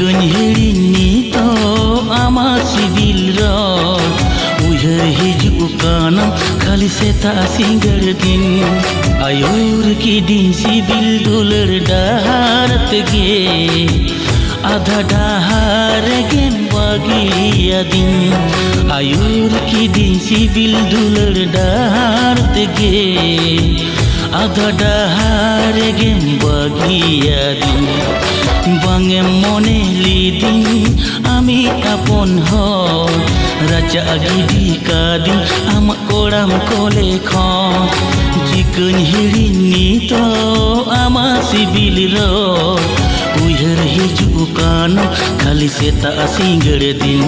Jikañ hiring to ama sibil rod Uyar hiju kanam khali seta singar din Ayur ki din sibil dular daharat ge Adha dahar gen bagiya din Ayur ki din sibil dular daharat ge Adha dahar gen bagiya din Bange mone lidin ami apon ho Raja agidi kadin amak koram kole khon Jikañ hiring to ama sibil rod Uyar hiju kanam khali seta singar din